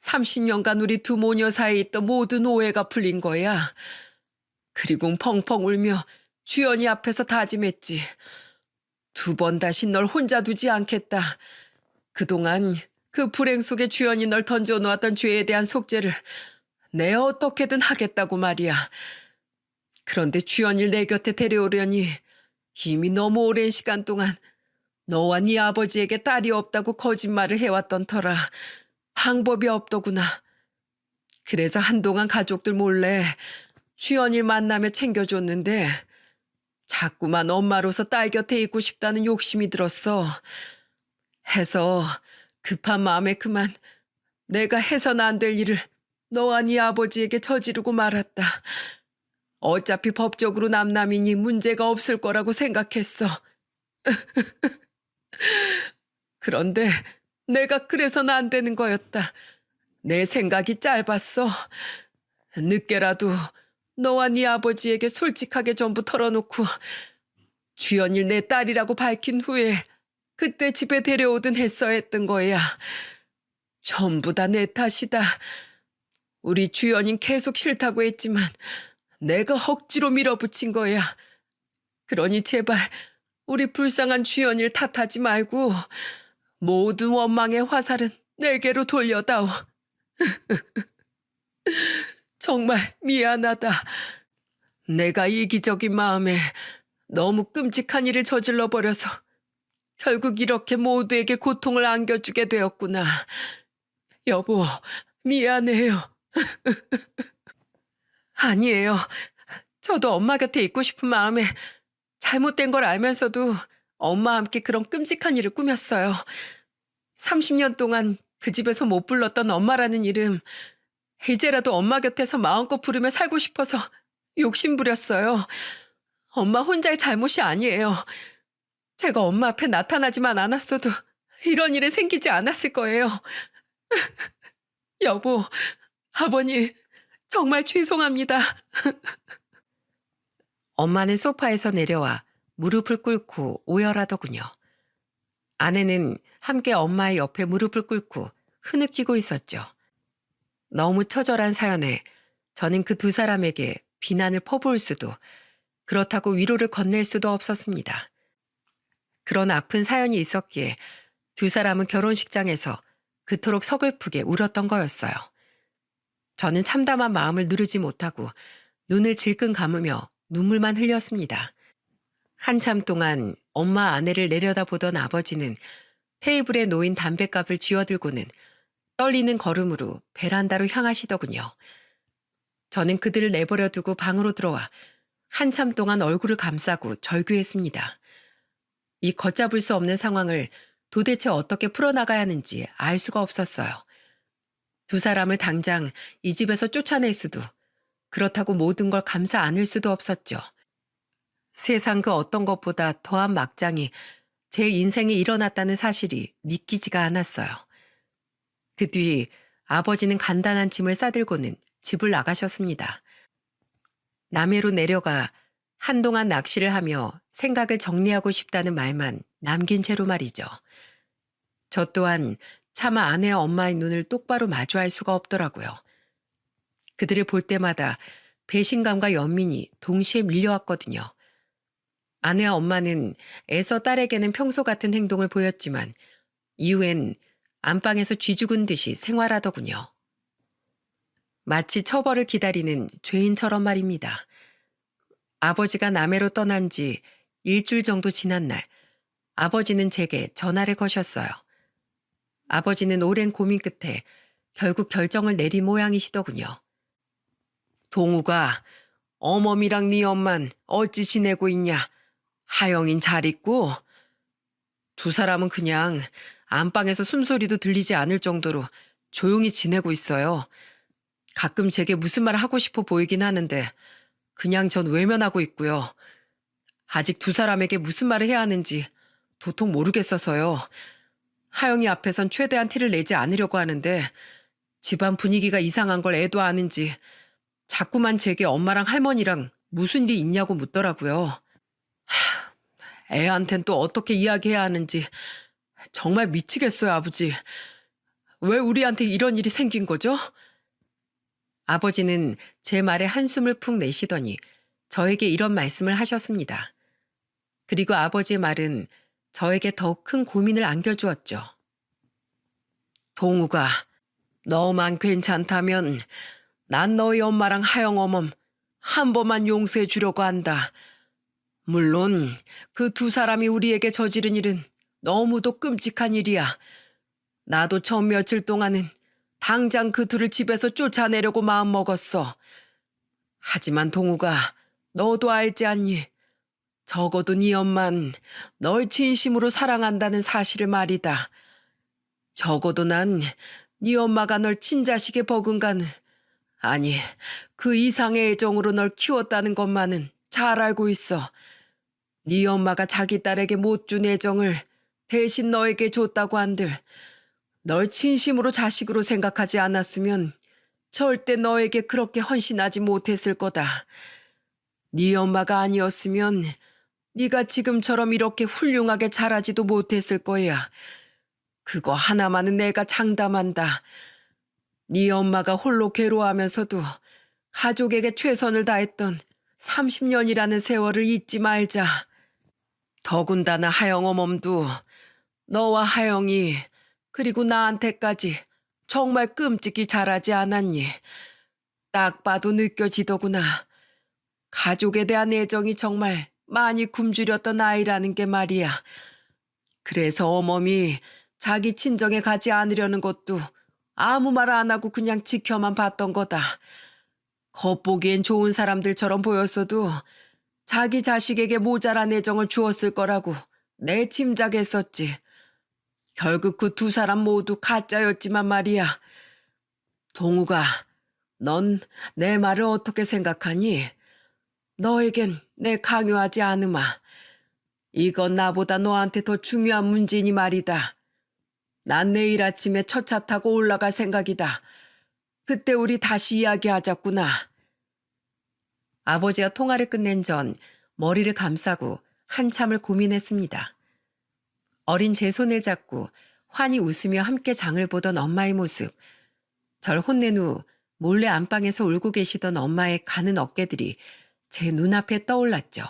30년간 우리 두 모녀 사이에 있던 모든 오해가 풀린 거야. 그리고 펑펑 울며 주연이 앞에서 다짐했지. 2번 다시 널 혼자 두지 않겠다. 그동안 그 불행 속에 주연이 널 던져놓았던 죄에 대한 속죄를 내가 어떻게든 하겠다고 말이야. 그런데 주연이를 내 곁에 데려오려니 이미 너무 오랜 시간 동안 너와 네 아버지에게 딸이 없다고 거짓말을 해왔던 터라 방법이 없더구나. 그래서 한동안 가족들 몰래 주연이를 만나며 챙겨줬는데 자꾸만 엄마로서 딸 곁에 있고 싶다는 욕심이 들었어. 해서 급한 마음에 그만 내가 해서는 안 될 일을 너와 네 아버지에게 저지르고 말았다. 어차피 법적으로 남남이니 문제가 없을 거라고 생각했어. 그런데 내가 그래서는 안 되는 거였다. 내 생각이 짧았어. 늦게라도 너와 네 아버지에게 솔직하게 전부 털어놓고 주연이를 내 딸이라고 밝힌 후에 그때 집에 데려오든 했어야 했던 거야. 전부 다 내 탓이다. 우리 주연인 계속 싫다고 했지만 내가 억지로 밀어붙인 거야. 그러니 제발 우리 불쌍한 주연이를 탓하지 말고 모든 원망의 화살은 내게로 돌려다오. 정말 미안하다. 내가 이기적인 마음에 너무 끔찍한 일을 저질러 버려서 결국 이렇게 모두에게 고통을 안겨주게 되었구나. 여보, 미안해요. 아니에요. 저도 엄마 곁에 있고 싶은 마음에 잘못된 걸 알면서도 엄마와 함께 그런 끔찍한 일을 꾸몄어요. 30년 동안 그 집에서 못 불렀던 엄마라는 이름, 이제라도 엄마 곁에서 마음껏 부르며 살고 싶어서 욕심부렸어요. 엄마 혼자의 잘못이 아니에요. 제가 엄마 앞에 나타나지만 않았어도 이런 일이 생기지 않았을 거예요. 여보, 아버님, 정말 죄송합니다. 엄마는 소파에서 내려와 무릎을 꿇고 오열하더군요. 아내는 함께 엄마의 옆에 무릎을 꿇고 흐느끼고 있었죠. 너무 처절한 사연에 저는 그 2사람에게 비난을 퍼부을 수도, 그렇다고 위로를 건넬 수도 없었습니다. 그런 아픈 사연이 있었기에 2사람은 결혼식장에서 그토록 서글프게 울었던 거였어요. 저는 참담한 마음을 누르지 못하고 눈을 질끈 감으며 눈물만 흘렸습니다. 한참 동안 엄마 아내를 내려다보던 아버지는 테이블에 놓인 담뱃갑을 쥐어들고는 떨리는 걸음으로 베란다로 향하시더군요. 저는 그들을 내버려 두고 방으로 들어와 한참 동안 얼굴을 감싸고 절규했습니다. 이 걷잡을 수 없는 상황을 도대체 어떻게 풀어나가야 하는지 알 수가 없었어요. 2사람을 당장 이 집에서 쫓아낼 수도, 그렇다고 모든 걸 감사 않을 수도 없었죠. 세상 그 어떤 것보다 더한 막장이 제 인생에 일어났다는 사실이 믿기지가 않았어요. 그 뒤 아버지는 간단한 짐을 싸들고는 집을 나가셨습니다. 남해로 내려가 한동안 낚시를 하며 생각을 정리하고 싶다는 말만 남긴 채로 말이죠. 저 또한 차마 아내와 엄마의 눈을 똑바로 마주할 수가 없더라고요. 그들을 볼 때마다 배신감과 연민이 동시에 밀려왔거든요. 아내와 엄마는 애써 딸에게는 평소 같은 행동을 보였지만 이후엔 안방에서 쥐죽은 듯이 생활하더군요. 마치 처벌을 기다리는 죄인처럼 말입니다. 아버지가 남해로 떠난 지 일주일 정도 지난 날, 아버지는 제게 전화를 거셨어요. 아버지는 오랜 고민 끝에 결국 결정을 내린 모양이시더군요. 동우가 어머니랑 네 엄만 어찌 지내고 있냐? 하영인 잘 있고? 두 사람은 그냥 안방에서 숨소리도 들리지 않을 정도로 조용히 지내고 있어요. 가끔 제게 무슨 말 하고 싶어 보이긴 하는데 그냥 전 외면하고 있고요. 아직 두 사람에게 무슨 말을 해야 하는지 도통 모르겠어서요. 하영이 앞에선 최대한 티를 내지 않으려고 하는데 집안 분위기가 이상한 걸 애도 아는지 자꾸만 제게 엄마랑 할머니랑 무슨 일이 있냐고 묻더라고요. 애한텐 또 어떻게 이야기해야 하는지 정말 미치겠어요, 아버지. 왜 우리한테 이런 일이 생긴 거죠? 아버지는 제 말에 한숨을 푹 내쉬더니 저에게 이런 말씀을 하셨습니다. 그리고 아버지의 말은 저에게 더욱 큰 고민을 안겨주었죠. 동우가 너만 괜찮다면 난 너희 엄마랑 하영 어멈 한 번만 용서해 주려고 한다. 물론 그 두 사람이 우리에게 저지른 일은 너무도 끔찍한 일이야. 나도 처음 며칠 동안은 당장 그 둘을 집에서 쫓아내려고 마음먹었어. 하지만 동우가 너도 알지 않니? 적어도 네 엄만 널 진심으로 사랑한다는 사실을 말이다. 적어도 난 네 엄마가 널 친자식에 버금가는 아니 그 이상의 애정으로 널 키웠다는 것만은 잘 알고 있어. 네 엄마가 자기 딸에게 못 준 애정을 대신 너에게 줬다고 한들 널 진심으로 자식으로 생각하지 않았으면 절대 너에게 그렇게 헌신하지 못했을 거다. 네 엄마가 아니었으면 네가 지금처럼 이렇게 훌륭하게 자라지도 못했을 거야. 그거 하나만은 내가 장담한다. 네 엄마가 홀로 괴로워하면서도 가족에게 최선을 다했던 30년이라는 세월을 잊지 말자. 더군다나 하영 어멈도 너와 하영이 그리고 나한테까지 정말 끔찍이 잘하지 않았니? 딱 봐도 느껴지더구나. 가족에 대한 애정이 정말 많이 굶주렸던 아이라는 게 말이야. 그래서 어멈이 자기 친정에 가지 않으려는 것도 아무 말 안 하고 그냥 지켜만 봤던 거다. 겉보기엔 좋은 사람들처럼 보였어도 자기 자식에게 모자란 애정을 주었을 거라고 내 짐작했었지. 결국 그 두 사람 모두 가짜였지만 말이야. 동우가, 넌 내 말을 어떻게 생각하니? 너에겐 내 강요하지 않으마. 이건 나보다 너한테 더 중요한 문제니 말이다. 난 내일 아침에 첫 차 타고 올라갈 생각이다. 그때 우리 다시 이야기하자꾸나. 아버지가 통화를 끝낸 전 머리를 감싸고 한참을 고민했습니다. 어린 제 손을 잡고 환히 웃으며 함께 장을 보던 엄마의 모습. 절 혼낸 후 몰래 안방에서 울고 계시던 엄마의 가는 어깨들이 제 눈앞에 떠올랐죠.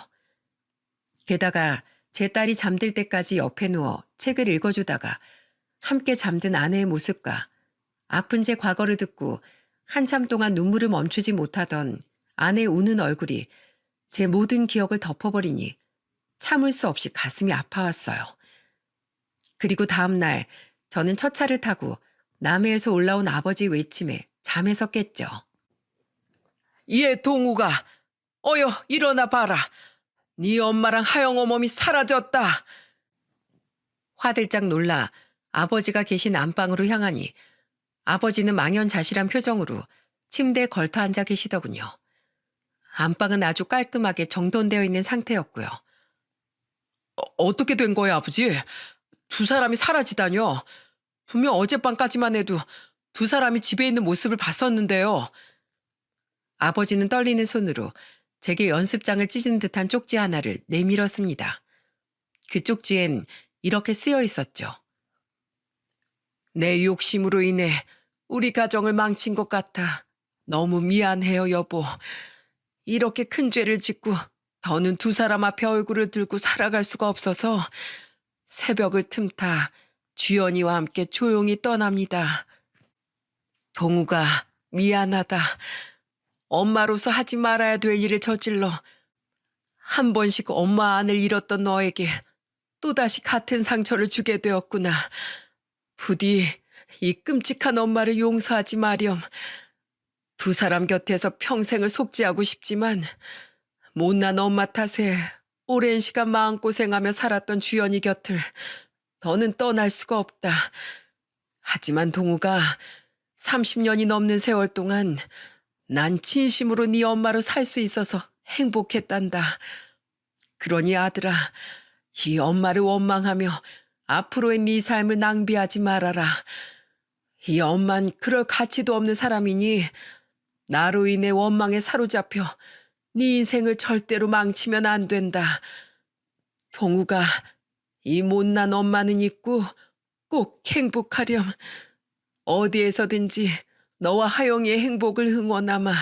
게다가 제 딸이 잠들 때까지 옆에 누워 책을 읽어주다가 함께 잠든 아내의 모습과 아픈 제 과거를 듣고 한참 동안 눈물을 멈추지 못하던 아내의 우는 얼굴이 제 모든 기억을 덮어버리니 참을 수 없이 가슴이 아파왔어요. 그리고 다음 날 저는 첫 차를 타고 남해에서 올라온 아버지의 외침에 잠에서 깼죠. 얘 동우가 어여 일어나 봐라. 네 엄마랑 하영 어멈이 사라졌다. 화들짝 놀라 아버지가 계신 안방으로 향하니 아버지는 망연자실한 표정으로 침대에 걸터 앉아 계시더군요. 안방은 아주 깔끔하게 정돈되어 있는 상태였고요. 어떻게 된 거야, 아버지? 두 사람이 사라지다뇨. 분명 어젯밤까지만 해도 두 사람이 집에 있는 모습을 봤었는데요. 아버지는 떨리는 손으로 제게 연습장을 찢은 듯한 쪽지 하나를 내밀었습니다. 그 쪽지엔 이렇게 쓰여 있었죠. 내 욕심으로 인해 우리 가정을 망친 것 같아. 너무 미안해요, 여보. 이렇게 큰 죄를 짓고 더는 두 사람 앞에 얼굴을 들고 살아갈 수가 없어서 새벽을 틈타 주연이와 함께 조용히 떠납니다. 동우가 미안하다. 엄마로서 하지 말아야 될 일을 저질러 한 번씩 엄마 안을 잃었던 너에게 또다시 같은 상처를 주게 되었구나. 부디 이 끔찍한 엄마를 용서하지 마렴. 두 사람 곁에서 평생을 속죄하고 싶지만 못난 엄마 탓에 오랜 시간 마음고생하며 살았던 주연이 곁을 더는 떠날 수가 없다. 하지만 동우가 30년이 넘는 세월 동안 난 진심으로 네 엄마로 살 수 있어서 행복했단다. 그러니 아들아, 이 엄마를 원망하며 앞으로의 네 삶을 낭비하지 말아라. 이 엄만 그럴 가치도 없는 사람이니 나로 인해 원망에 사로잡혀 네 인생을 절대로 망치면 안 된다. 동우가 이 못난 엄마는 있고 꼭 행복하렴. 어디에서든지 너와 하영이의 행복을 응원하마.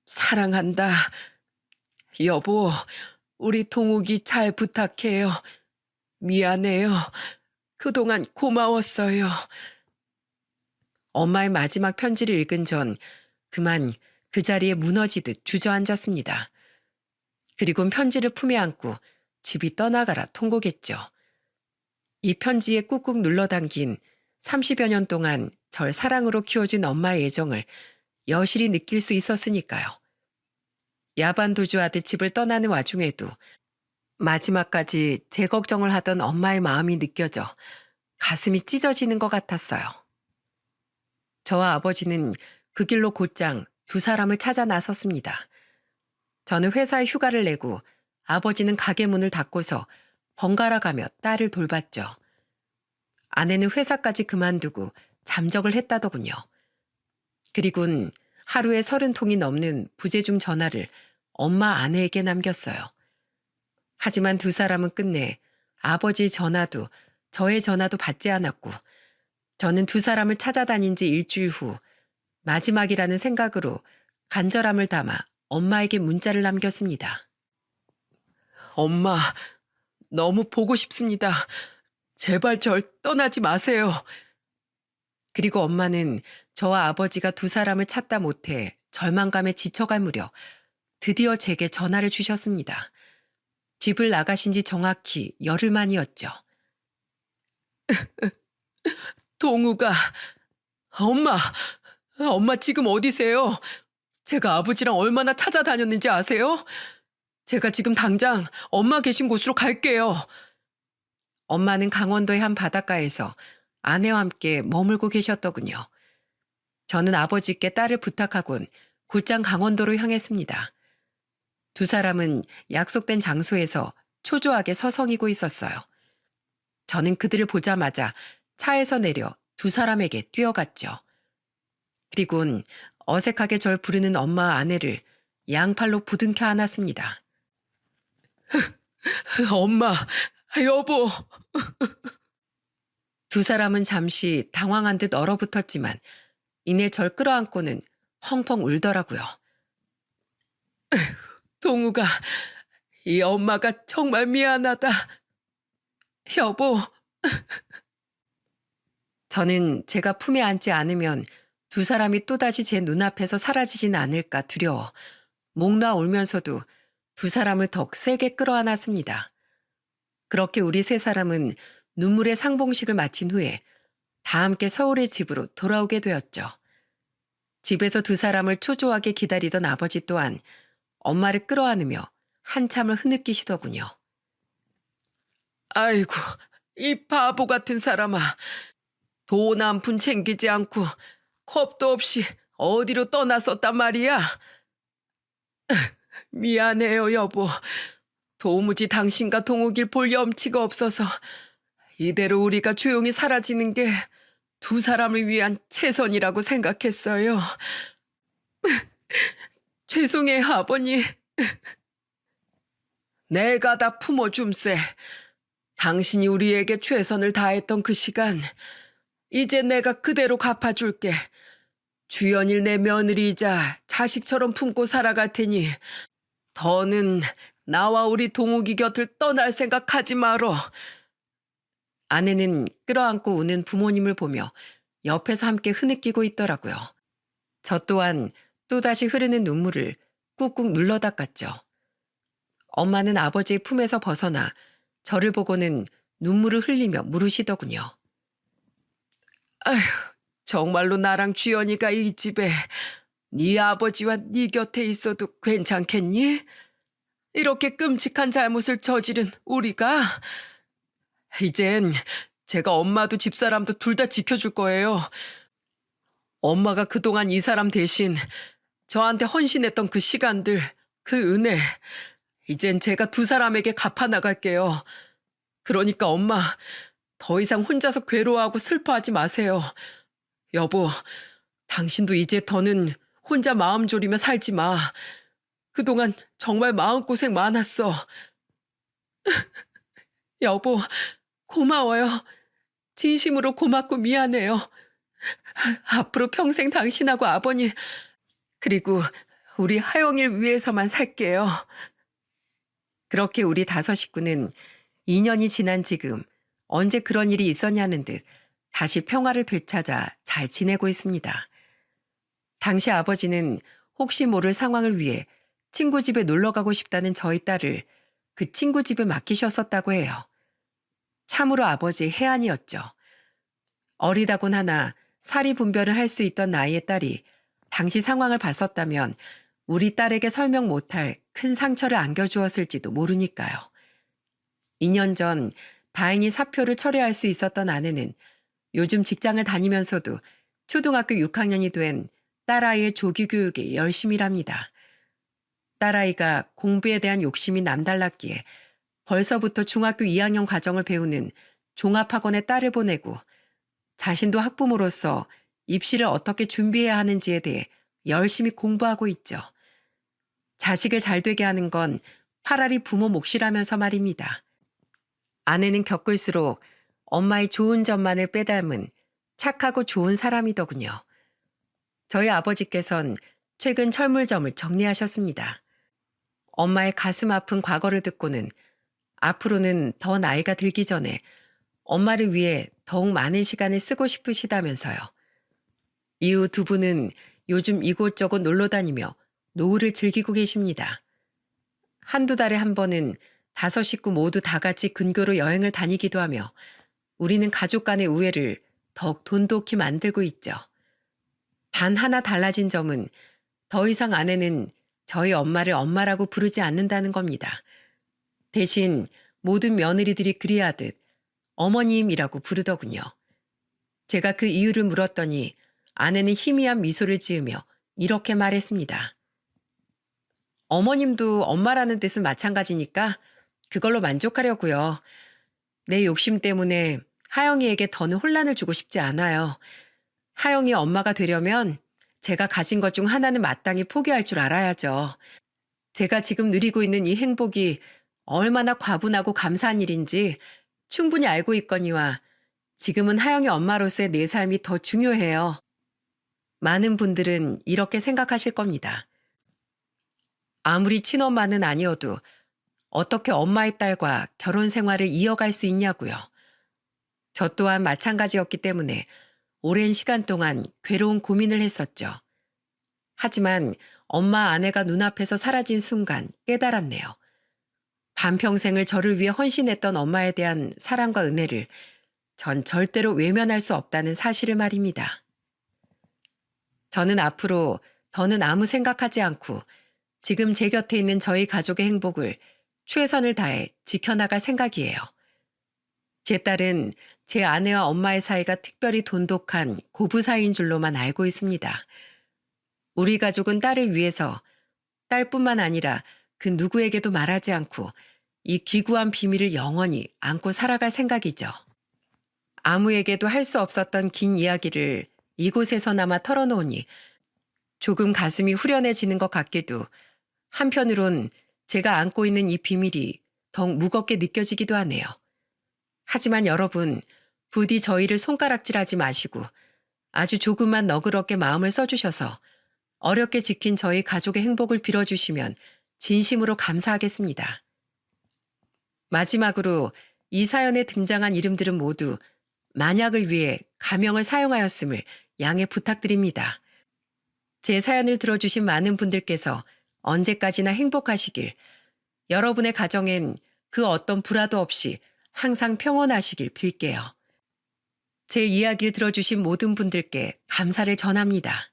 사랑한다. 여보, 우리 동욱이 잘 부탁해요. 미안해요. 그동안 고마웠어요. 엄마의 마지막 편지를 읽은 전 그만 그 자리에 무너지듯 주저앉았습니다. 그리곤 편지를 품에 안고 집이 떠나가라 통곡했죠. 이 편지에 꾹꾹 눌러담긴 30여 년 동안 절 사랑으로 키워준 엄마의 애정을 여실히 느낄 수 있었으니까요. 야반도주하듯 집을 떠나는 와중에도 마지막까지 제 걱정을 하던 엄마의 마음이 느껴져 가슴이 찢어지는 것 같았어요. 저와 아버지는 그 길로 곧장 두 사람을 찾아 나섰습니다. 저는 회사에 휴가를 내고 아버지는 가게 문을 닫고서 번갈아 가며 딸을 돌봤죠. 아내는 회사까지 그만두고 잠적을 했다더군요. 그리곤 하루에 30통이 넘는 부재중 전화를 엄마 아내에게 남겼어요. 하지만 두 사람은 끝내 아버지 전화도 저의 전화도 받지 않았고 저는 두 사람을 찾아다닌 지 일주일 후 마지막이라는 생각으로 간절함을 담아 엄마에게 문자를 남겼습니다. 엄마, 너무 보고 싶습니다. 제발 절 떠나지 마세요. 그리고 엄마는 저와 아버지가 두 사람을 찾다 못해 절망감에 지쳐갈 무렵 드디어 제게 전화를 주셨습니다. 집을 나가신 지 정확히 열흘 만이었죠. 동우가, 엄마 지금 어디세요? 제가 아버지랑 얼마나 찾아다녔는지 아세요? 제가 지금 당장 엄마 계신 곳으로 갈게요. 엄마는 강원도의 한 바닷가에서 아내와 함께 머물고 계셨더군요. 저는 아버지께 딸을 부탁하곤 곧장 강원도로 향했습니다. 두 사람은 약속된 장소에서 초조하게 서성이고 있었어요. 저는 그들을 보자마자 차에서 내려 두 사람에게 뛰어갔죠. 그리곤 어색하게 절 부르는 엄마 아내를 양팔로 부둥켜 안았습니다. 엄마, 여보. 두 사람은 잠시 당황한 듯 얼어붙었지만 이내 절 끌어안고는 펑펑 울더라고요. 동우가, 이 엄마가 정말 미안하다. 여보. 저는 제가 품에 안지 않으면 두 사람이 또다시 제 눈앞에서 사라지진 않을까 두려워 목 놓아 울면서도 두 사람을 더 세게 끌어안았습니다. 그렇게 우리 세 사람은 눈물의 상봉식을 마친 후에 다 함께 서울의 집으로 돌아오게 되었죠. 집에서 두 사람을 초조하게 기다리던 아버지 또한 엄마를 끌어안으며 한참을 흐느끼시더군요. 아이고, 이 바보 같은 사람아. 돈 한 푼 챙기지 않고 겁도 없이 어디로 떠났었단 말이야. 미안해요, 여보. 도무지 당신과 동욱이를 볼 염치가 없어서 이대로 우리가 조용히 사라지는 게 두 사람을 위한 최선이라고 생각했어요. 죄송해요, 아버님. 내가 다 품어줌세. 당신이 우리에게 최선을 다했던 그 시간, 이제 내가 그대로 갚아줄게. 주연일 내 며느리이자 자식처럼 품고 살아갈 테니 더는 나와 우리 동욱이 곁을 떠날 생각하지 말어. 아내는 끌어안고 우는 부모님을 보며 옆에서 함께 흐느끼고 있더라고요. 저 또한 또다시 흐르는 눈물을 꾹꾹 눌러 닦았죠. 엄마는 아버지의 품에서 벗어나 저를 보고는 눈물을 흘리며 물으시더군요. 아휴, 정말로 나랑 주연이가 이 집에 네 아버지와 네 곁에 있어도 괜찮겠니? 이렇게 끔찍한 잘못을 저지른 우리가 이젠 제가 엄마도 집사람도 둘 다 지켜줄 거예요. 엄마가 그동안 이 사람 대신 저한테 헌신했던 그 시간들, 그 은혜, 이젠 제가 두 사람에게 갚아 나갈게요. 그러니까 엄마, 더 이상 혼자서 괴로워하고 슬퍼하지 마세요. 여보, 당신도 이제 더는 혼자 마음 졸이며 살지 마. 그동안 정말 마음고생 많았어. 여보, 고마워요. 진심으로 고맙고 미안해요. 앞으로 평생 당신하고 아버님, 그리고 우리 하영이를 위해서만 살게요. 그렇게 우리 5 식구는 2년이 지난 지금 언제 그런 일이 있었냐는 듯 다시 평화를 되찾아 잘 지내고 있습니다. 당시 아버지는 혹시 모를 상황을 위해 친구 집에 놀러 가고 싶다는 저희 딸을 그 친구 집에 맡기셨었다고 해요. 참으로 아버지의 해안이었죠. 어리다곤 하나 사리 분별을 할 수 있던 나이의 딸이 당시 상황을 봤었다면 우리 딸에게 설명 못할 큰 상처를 안겨주었을지도 모르니까요. 2년 전 다행히 사표를 철회할 수 있었던 아내는 요즘 직장을 다니면서도 초등학교 6학년이 된 딸아이의 조기 교육에 열심히 일합니다. 딸아이가 공부에 대한 욕심이 남달랐기에 벌써부터 중학교 2학년 과정을 배우는 종합학원에 딸을 보내고 자신도 학부모로서 입시를 어떻게 준비해야 하는지에 대해 열심히 공부하고 있죠. 자식을 잘 되게 하는 건 차라리 부모 몫이라면서 말입니다. 아내는 겪을수록 엄마의 좋은 점만을 빼닮은 착하고 좋은 사람이더군요. 저희 아버지께선 최근 철물점을 정리하셨습니다. 엄마의 가슴 아픈 과거를 듣고는 앞으로는 더 나이가 들기 전에 엄마를 위해 더욱 많은 시간을 쓰고 싶으시다면서요. 이후 두 분은 요즘 이곳저곳 놀러 다니며 노후를 즐기고 계십니다. 한두 달에 한 번은 5 식구 모두 다 같이 근교로 여행을 다니기도 하며 우리는 가족 간의 우애를 더욱 돈독히 만들고 있죠. 단 하나 달라진 점은 더 이상 아내는 저희 엄마를 엄마라고 부르지 않는다는 겁니다. 대신 모든 며느리들이 그리하듯 어머님이라고 부르더군요. 제가 그 이유를 물었더니 아내는 희미한 미소를 지으며 이렇게 말했습니다. 어머님도 엄마라는 뜻은 마찬가지니까 그걸로 만족하려고요. 내 욕심 때문에 하영이에게 더는 혼란을 주고 싶지 않아요. 하영이 엄마가 되려면 제가 가진 것 중 하나는 마땅히 포기할 줄 알아야죠. 제가 지금 누리고 있는 이 행복이 얼마나 과분하고 감사한 일인지 충분히 알고 있거니와 지금은 하영이 엄마로서의 내 삶이 더 중요해요. 많은 분들은 이렇게 생각하실 겁니다. 아무리 친엄마는 아니어도 어떻게 엄마의 딸과 결혼 생활을 이어갈 수 있냐고요. 저 또한 마찬가지였기 때문에 오랜 시간 동안 괴로운 고민을 했었죠. 하지만 엄마 아내가 눈앞에서 사라진 순간 깨달았네요. 반평생을 저를 위해 헌신했던 엄마에 대한 사랑과 은혜를 전 절대로 외면할 수 없다는 사실을 말입니다. 저는 앞으로 더는 아무 생각하지 않고 지금 제 곁에 있는 저희 가족의 행복을 최선을 다해 지켜나갈 생각이에요. 제 딸은 제 아내와 엄마의 사이가 특별히 돈독한 고부 사이인 줄로만 알고 있습니다. 우리 가족은 딸을 위해서 딸뿐만 아니라 그 누구에게도 말하지 않고 이 기구한 비밀을 영원히 안고 살아갈 생각이죠. 아무에게도 할 수 없었던 긴 이야기를 이곳에서나마 털어놓으니 조금 가슴이 후련해지는 것 같기도, 한편으론 제가 안고 있는 이 비밀이 더욱 무겁게 느껴지기도 하네요. 하지만 여러분, 부디 저희를 손가락질하지 마시고 아주 조금만 너그럽게 마음을 써주셔서 어렵게 지킨 저희 가족의 행복을 빌어주시면 진심으로 감사하겠습니다. 마지막으로 이 사연에 등장한 이름들은 모두 만약을 위해 가명을 사용하였음을 양해 부탁드립니다. 제 사연을 들어주신 많은 분들께서 언제까지나 행복하시길, 여러분의 가정엔 그 어떤 불화도 없이 항상 평온하시길 빌게요. 제 이야기를 들어주신 모든 분들께 감사를 전합니다.